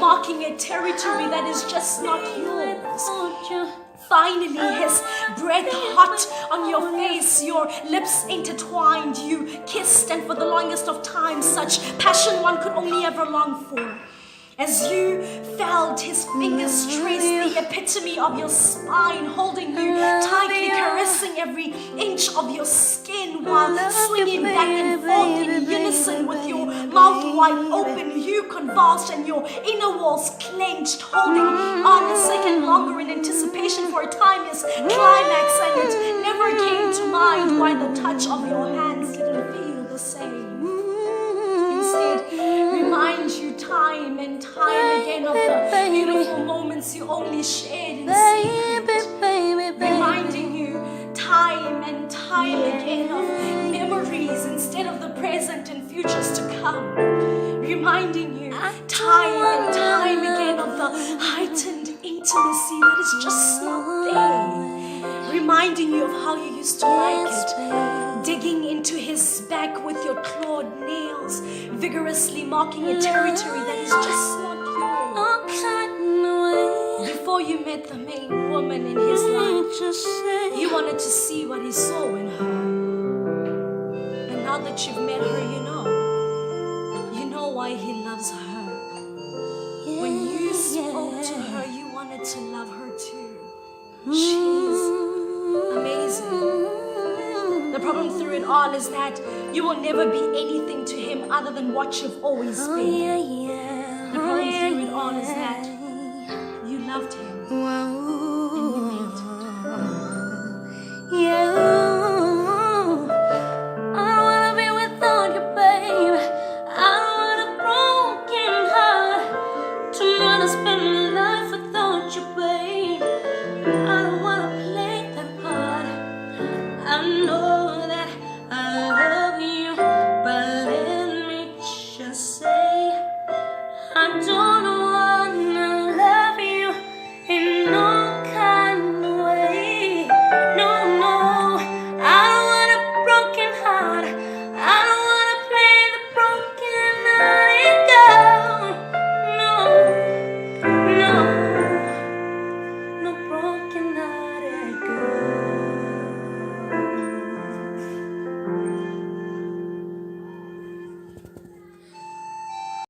marking a territory that is just not yours. Finally, his breath hot on your face, your lips intertwined, you kissed, and for the longest of times, such passion one could only ever long for. As you felt his fingers trace the epitome of your spine, holding you tightly, caressing every inch of your skin while swinging back and forth in unison with your mouth wide open, you convulsed and your inner walls clenched, holding on a second longer in anticipation for a timeless climax, and it never came to mind why the touch of your hands didn't feel the same. Instead, remind you time and time again of the beautiful moments you only shared in secret. Reminding you time and time again of memories instead of the present and futures to come. Reminding you time and time again of the heightened intimacy that is just not there. Reminding you of how you used to like it, digging into his back with your clawed nails, vigorously marking a territory that is just not yours. Before you met the main woman in his life, you wanted to see what he saw in her. And now that you've met her, you know why he loves her. When you spoke to her, you wanted to love her too. She's amazing. The problem through it all is that you will never be anything to him other than what you've always been.